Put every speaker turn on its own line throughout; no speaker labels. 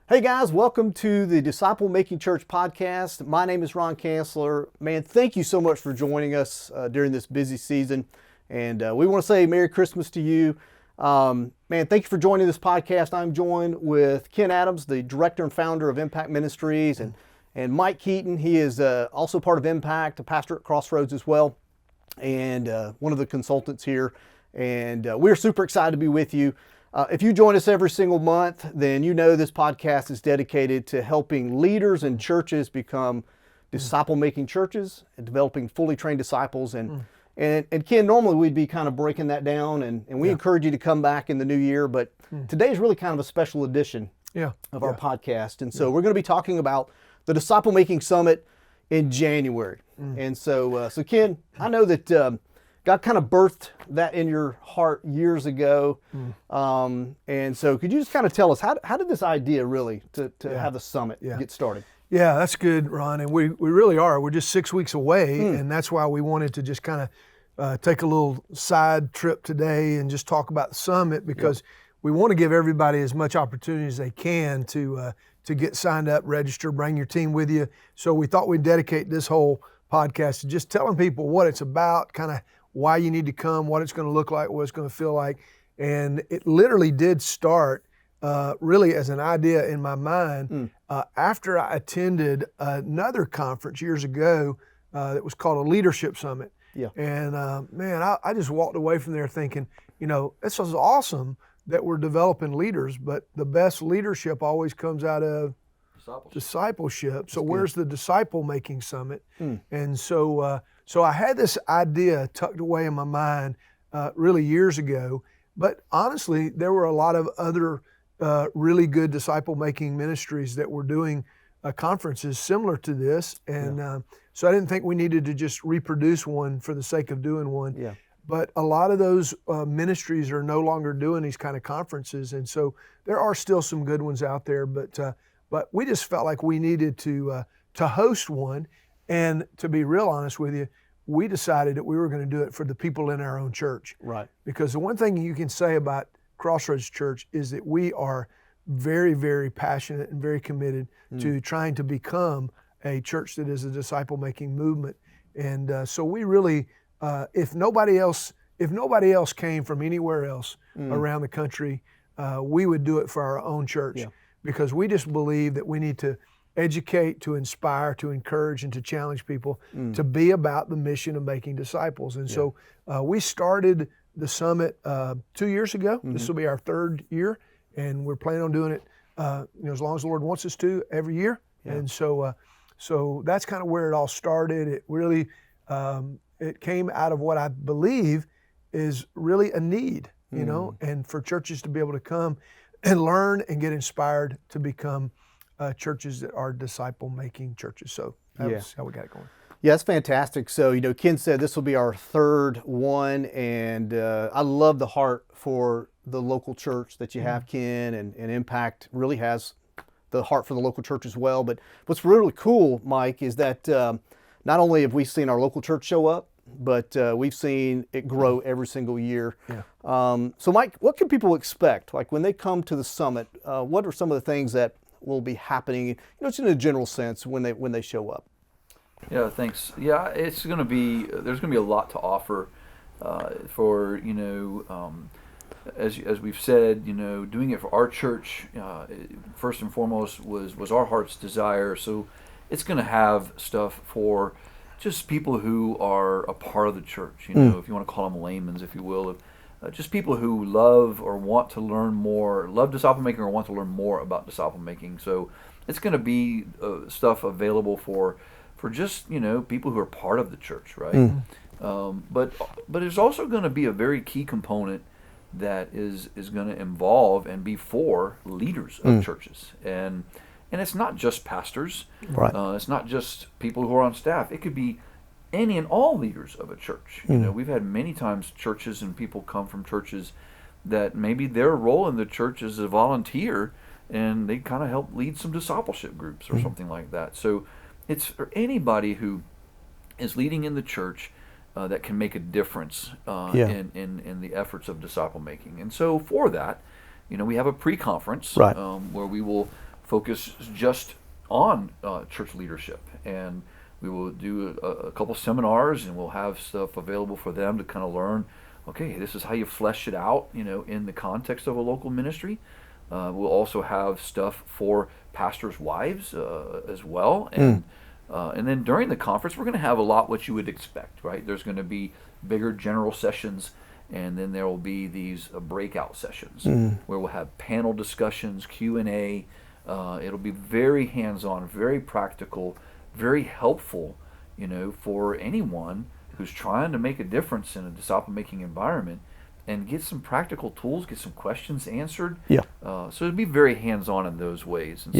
Hey guys, welcome to the Disciple Making Church podcast. My name is Ron Cansler. Man, thank you so much for joining us during this busy season. And we want to say Merry Christmas to you. Man, thank you for joining this podcast. I'm joined with Ken Adams, the director and founder of Impact Ministries, and Mike Keaton. He is also part of Impact, a pastor at Crossroads as well, and one of the consultants here. And we're super excited to be with you. If you join us every single month, then you know this podcast is dedicated to helping leaders and churches become disciple-making churches and developing fully trained disciples. And Ken, normally we'd be kind of breaking that down, and we encourage you to come back in the new year, but today is really kind of a special edition of our podcast. And so we're going to be talking about the Disciple Making Summit in January. And so Ken, I know that God kind of birthed that in your heart years ago. And so could you just kind of tell us, how did this idea really to have the summit get started?
Yeah, that's good, Ron. And we really are. We're just 6 weeks away. And that's why we wanted to just kind of take a little side trip today and just talk about the summit, because we want to give everybody as much opportunity as they can to get signed up, register, bring your team with you. So we thought we'd dedicate this whole podcast to just telling people what it's about, kind of why you need to come, what it's going to look like, what it's going to feel like. And it literally did start really as an idea in my mind after I attended another conference years ago that was called a leadership summit. And man, I just walked away from there thinking, you know, this is awesome that we're developing leaders, but the best leadership always comes out of discipleship. So where's the Disciple Making Summit? And so I had this idea tucked away in my mind really years ago, but honestly, there were a lot of other really good disciple-making ministries that were doing conferences similar to this, and so I didn't think we needed to just reproduce one for the sake of doing one. But a lot of those ministries are no longer doing these kind of conferences, and so there are still some good ones out there, but we just felt like we needed to host one. And to be real honest with you, we decided that we were going to do it for the people in our own church.
Right.
Because the one thing you can say about Crossroads Church is that we are very, very passionate and very committed to trying to become a church that is a disciple-making movement. And so we really, if nobody else came from anywhere else around the country, we would do it for our own church. Because we just believe that we need to educate, to inspire, to encourage, and to challenge people to be about the mission of making disciples. And so we started the summit 2 years ago. This will be our third year, and we're planning on doing it as long as the Lord wants us to every year. And so that's kind of where it all started. It really it came out of what I believe is really a need, you know, and for churches to be able to come and learn and get inspired to become churches that are disciple-making churches. So that's how we got it going.
Yeah, that's fantastic. So, you know, Ken said this will be our third one, and I love the heart for the local church that you have, Ken, and Impact really has the heart for the local church as well. But what's really cool, Mike, is that not only have we seen our local church show up, but we've seen it grow every single year. So, Mike, what can people expect? Like when they come to the summit, what are some of the things that will be happening, you know, just in a general sense when they show up?
Yeah, thanks. Yeah, there's going to be a lot to offer for, you know, as we've said, you know, doing it for our church first and foremost was our heart's desire. So it's going to have stuff for just people who are a part of the church, you know, if you want to call them laymen, if you will, just people who love or want to learn more, love disciple making or want to learn more about disciple making. So it's going to be stuff available for just, you know, people who are part of the church, right? But there's also going to be a very key component that is going to involve and be for leaders of churches, and it's not just pastors,
right?
It's not just people who are on staff. It could be any and all leaders of a church. You know, we've had many times churches and people come from churches that maybe their role in the church is a volunteer, and they kind of help lead some discipleship groups or something like that. So it's for anybody who is leading in the church that can make a difference in the efforts of disciple making. And so for that, you know, we have a pre-conference where we will focus just on church leadership, and we will do a couple seminars, and we'll have stuff available for them to kind of learn. Okay, this is how you flesh it out, in the context of a local ministry. We'll also have stuff for pastors' wives as well, and then during the conference, we're going to have a lot what you would expect, right? There's going to be bigger general sessions, and then there will be these breakout sessions where we'll have panel discussions, Q&A. It'll be very hands-on, very practical, very helpful, for anyone who's trying to make a difference in a disciple-making environment and get some practical tools, get some questions answered.
Yeah.
So it'll be very hands-on in those ways. And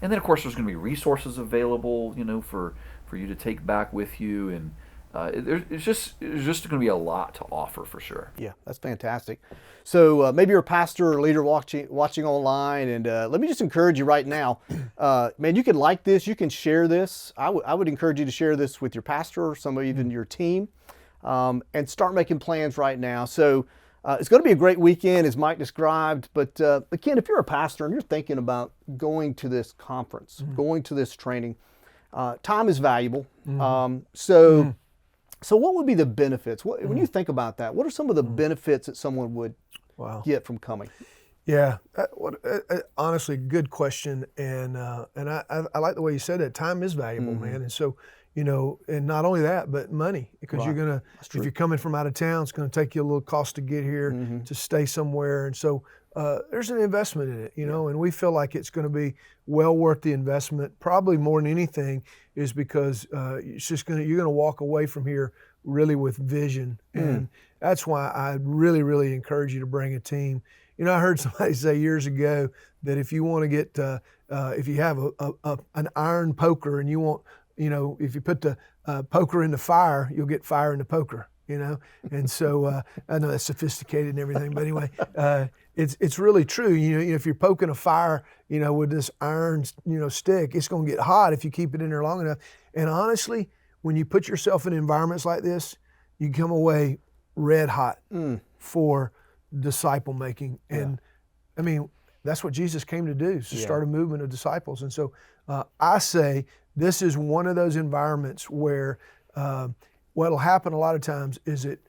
and then of course there's going to be resources available, for you to take back with you, and there's just going to be a lot to offer for sure.
Yeah, that's fantastic. So maybe you're a pastor or leader watching online, and let me just encourage you right now, man, you can like this, you can share this. I would encourage you to share this with your pastor or some of even your team, and start making plans right now. So it's going to be a great weekend, as Mike described. But again, if you're a pastor and you're thinking about going to this conference, going to this training, time is valuable. So what would be the benefits? When you think about that, what are some of the benefits that someone would get from coming?
Yeah, honestly, good question, and I like the way you said that. Time is valuable, man, and so and not only that, but money, because you're if you're coming from out of town, it's gonna take you a little cost to get here, to stay somewhere, and so there's an investment in it, and we feel like it's going to be well worth the investment. Probably more than anything is because it's just you're gonna walk away from here really with vision, and that's why I really, really encourage you to bring a team. I heard somebody say years ago that if you want to get, if you have an iron poker and you want, if you put the poker in the fire, you'll get fire in the poker, And so I know that's sophisticated and everything, but anyway, it's really true. If you're poking a fire, with this iron, stick, it's going to get hot if you keep it in there long enough. And honestly, when you put yourself in environments like this, you come away red hot for disciple making. And I mean, that's what Jesus came to do, is to start a movement of disciples. And so I say this is one of those environments where what'll happen a lot of times is that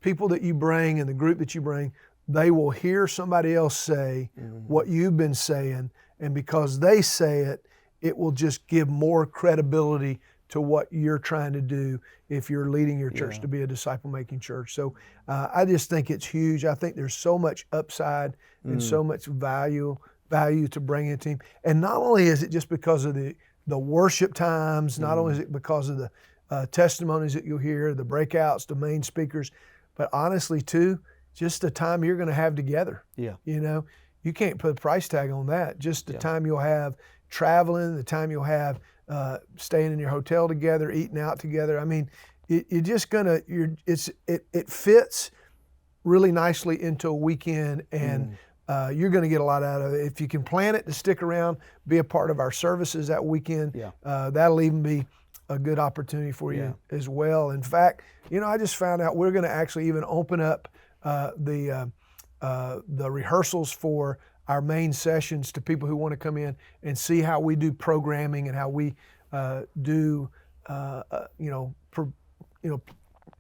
people that you bring and the group that you bring, they will hear somebody else say what you've been saying, and because they say it, it will just give more credibility to what you're trying to do if you're leading your church to be a disciple-making church. So I just think it's huge. I think there's so much upside and so much value to bring a team. And not only is it just because of the worship times, not only is it because of the testimonies that you'll hear, the breakouts, the main speakers, but honestly too, just the time you're going to have together. Yeah. You can't put a price tag on that. Just the time you'll have traveling, the time you'll have staying in your hotel together, eating out together. I mean, it fits really nicely into a weekend, and you're going to get a lot out of it. If you can plan it to stick around, be a part of our services that weekend, that'll even be a good opportunity for you as well. In fact, I just found out we're going to actually even open up the rehearsals for our main sessions to people who want to come in and see how we do programming and how we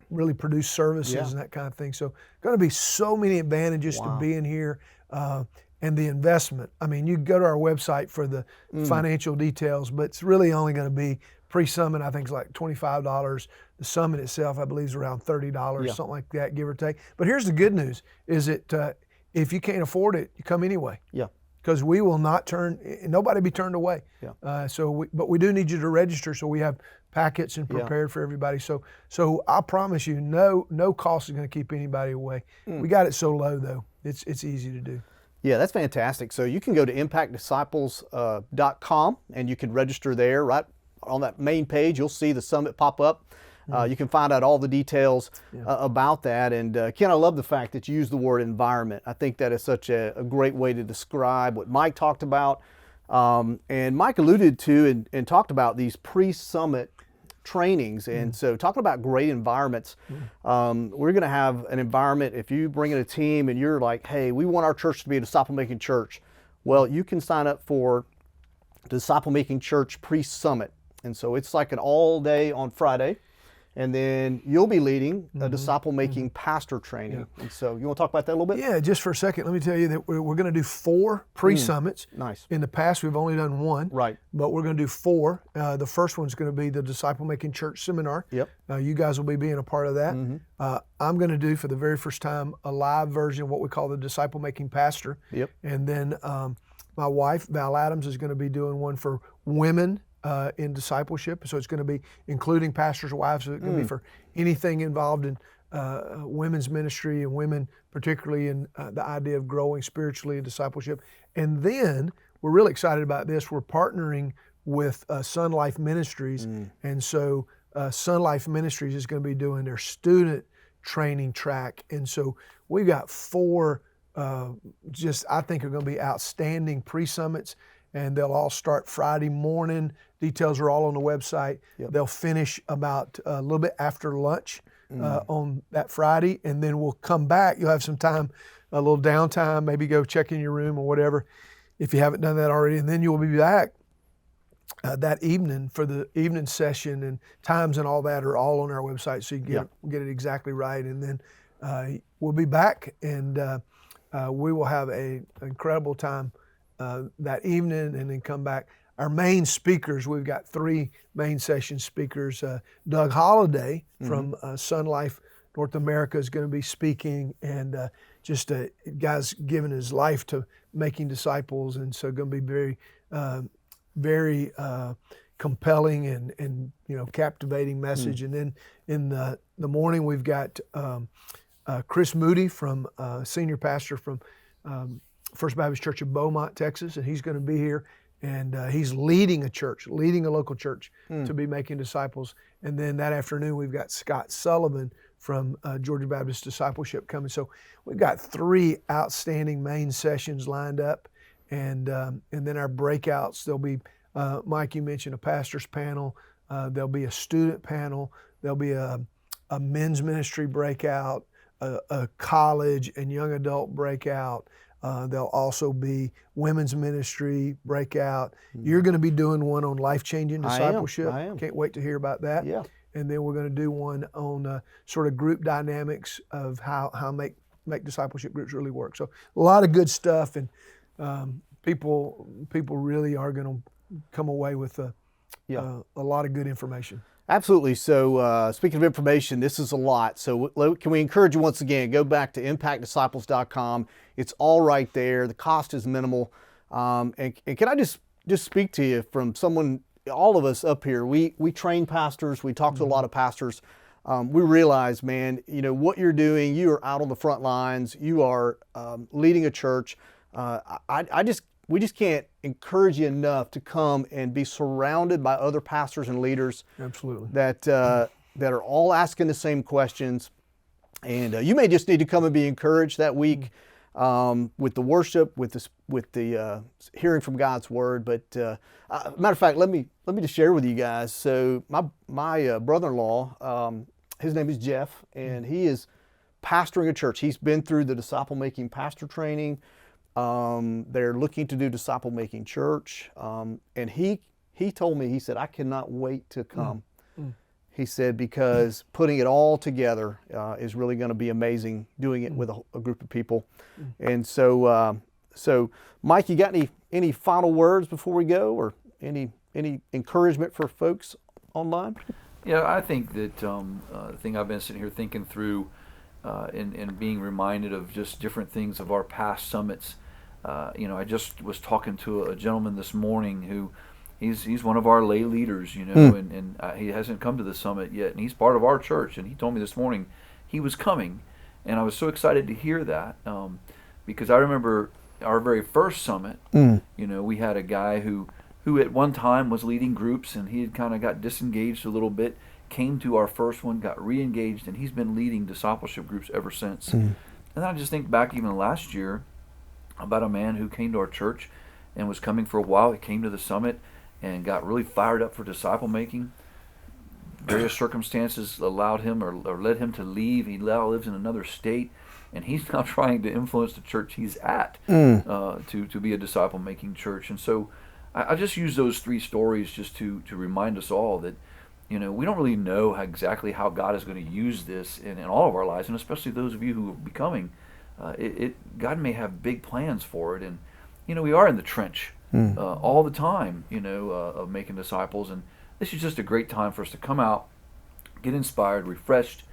really produce services and that kind of thing. So going to be so many advantages to being here, and the investment. I mean, you go to our website for the financial details, but it's really only going to be pre-summit. I think it's like $25. The summit itself, I believe, is around $30, something like that, give or take. But here's the good news: is that if you can't afford it, you come anyway. Yeah. Because we will not nobody be turned away. Yeah. But we do need you to register, so we have packets and prepared for everybody. So I promise you, no cost is going to keep anybody away. We got it so low though; it's easy to do.
Yeah, that's fantastic. So you can go to impactdisciples.com and you can register there. Right on that main page, you'll see the summit pop up. You can find out all the details about that. And Ken, I love the fact that you use the word environment. I think that is such a great way to describe what Mike talked about. And Mike alluded to and talked about these pre-summit trainings. And so talking about great environments, we're going to have an environment. If you bring in a team and you're like, hey, we want our church to be a disciple-making church, well, you can sign up for Disciple Making Church Pre-Summit. And so it's like an all day on Friday. And then you'll be leading a disciple making pastor training. And so you want to talk about that a little bit?
Yeah, just for a second, let me tell you that we're going to do 4 pre-summits.
Nice.
In the past, we've only done 1.
Right.
But we're going to do 4. The first one's going to be the Disciple Making Church Seminar.
Yep.
You guys will be being a part of that. I'm going to do, for the very first time, a live version of what we call the Disciple Making Pastor.
Yep.
And then my wife, Val Adams, is going to be doing one for women in discipleship. So it's going to be including pastors' wives. So it's going to be for anything involved in women's ministry and women, particularly in the idea of growing spiritually in discipleship. And then we're really excited about this. We're partnering with Sun Life Ministries. And so Sun Life Ministries is going to be doing their student training track. And so we've got 4 I think are going to be outstanding pre-summits. And they'll all start Friday morning. Details are all on the website.
Yep.
They'll finish about a little bit after lunch on that Friday, and then we'll come back. You'll have some time, a little downtime, maybe go check in your room or whatever, if you haven't done that already. And then you'll be back that evening for the evening session, and times and all that are all on our website, so you get it exactly right. And then we'll be back, and we will have an incredible time that evening, and then come back. Our main speakers, we've got 3 main session speakers. Doug Holliday from Sun Life North America is going to be speaking, and just a guy's given his life to making disciples, and so going to be very compelling and captivating message. And then in the morning we've got Chris Moody from senior pastor from First Baptist Church of Beaumont, Texas, and he's going to be here, and he's leading a local church to be making disciples. And then that afternoon we've got Scott Sullivan from Georgia Baptist Discipleship coming. So we've got 3 outstanding main sessions lined up, and then our breakouts. There'll be Mike, you mentioned a pastor's panel. There'll be a student panel. There'll be a men's ministry breakout, a college and young adult breakout. There'll also be women's ministry breakout. You're going to be doing one on life-changing discipleship.
I am.
Can't wait to hear about that.
Yeah.
And then we're going to do one on sort of group dynamics of how make discipleship groups really work. So a lot of good stuff, and people really are going to come away with a lot of good information.
Absolutely. So speaking of information, this is a lot. So can we encourage you once again, go back to impactdisciples.com. It's all right there. The cost is minimal. And can I just speak to you from someone, all of us up here, we train pastors, we talk to a lot of pastors. We realize, man, what you're doing, you are out on the front lines, you are leading a church. We just can't encourage you enough to come and be surrounded by other pastors and leaders.
Absolutely.
That are all asking the same questions. And you may just need to come and be encouraged that week with the worship, with the hearing from God's word. But matter of fact, let me just share with you guys. So my brother-in-law, his name is Jeff, and he is pastoring a church. He's been through the disciple making pastor training. They're looking to do disciple making church. And he told me, he said, I cannot wait to come. He said, because putting it all together is really going to be amazing, doing it with a group of people. And so Mike, you got any final words before we go, or any encouragement for folks online?
Yeah, I think that the thing I've been sitting here thinking through and being reminded of just different things of our past summits. I just was talking to a gentleman this morning who he's one of our lay leaders, and he hasn't come to the summit yet, and he's part of our church. And he told me this morning he was coming, and I was so excited to hear that because I remember our very first summit. We had a guy who at one time was leading groups, and he had kind of got disengaged a little bit. Came to our first one, got re-engaged, and he's been leading discipleship groups ever since. And I just think back even last year about a man who came to our church and was coming for a while. He came to the summit and got really fired up for disciple making. Various circumstances allowed him or led him to leave. He now lives in another state, and he's now trying to influence the church he's at to be a disciple making church. And so I just use those three stories just to remind us all that, we don't really know exactly how God is going to use this in all of our lives, and especially those of you who are becoming. God may have big plans for it, and we are in the trench all the time, of making disciples, and this is just a great time for us to come out, get inspired, refreshed,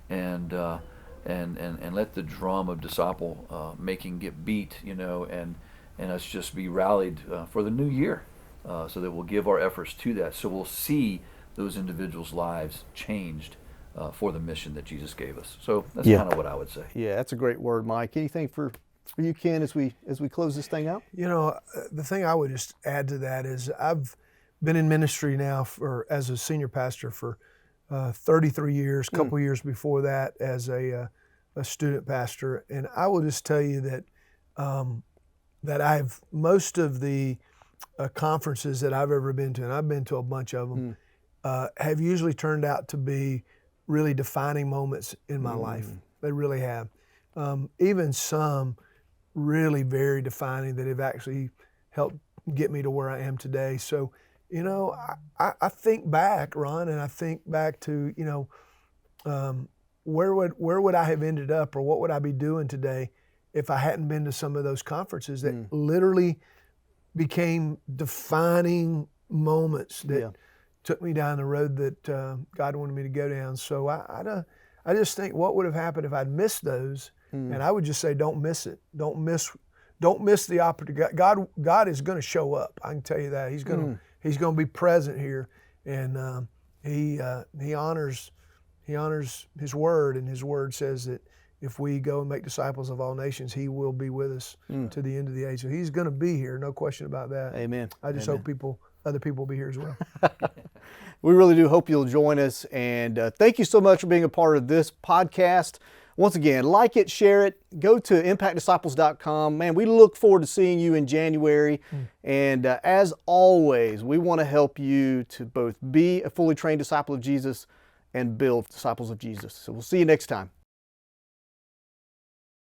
and let the drum of disciple making get beat, and us just be rallied for the new year, so that we'll give our efforts to that. So we'll see those individuals' lives changed for the mission that Jesus gave us. So that's kind of what I would say.
Yeah, that's a great word, Mike. Anything for you, Ken, as we close this thing out?
The thing I would just add to that is I've been in ministry now as a senior pastor for 33 years, a couple years before that as a student pastor, and I will just tell you that that most of the conferences that I've ever been to, and I've been to a bunch of them, have usually turned out to be really defining moments in my life. They really have. Even some really very defining that have actually helped get me to where I am today. So, I think back, Ron, and I think back to, where would I have ended up, or what would I be doing today if I hadn't been to some of those conferences that literally became defining moments that took me down the road that God wanted me to go down. So I just think, what would have happened if I'd missed those? And I would just say, don't miss it. Don't miss the opportunity. God is going to show up. I can tell you that. He's going to be present here, and he honors His word, and His word says that if we go and make disciples of all nations, He will be with us to the end of the age. So He's going to be here, no question about that.
Amen.
I just hope other people will be here as well.
We really do hope you'll join us, and thank you so much for being a part of this podcast. Once again, like it, share it, go to impactdisciples.com. Man, we look forward to seeing you in January, and as always, we want to help you to both be a fully trained disciple of Jesus and build disciples of Jesus. So we'll see you next time.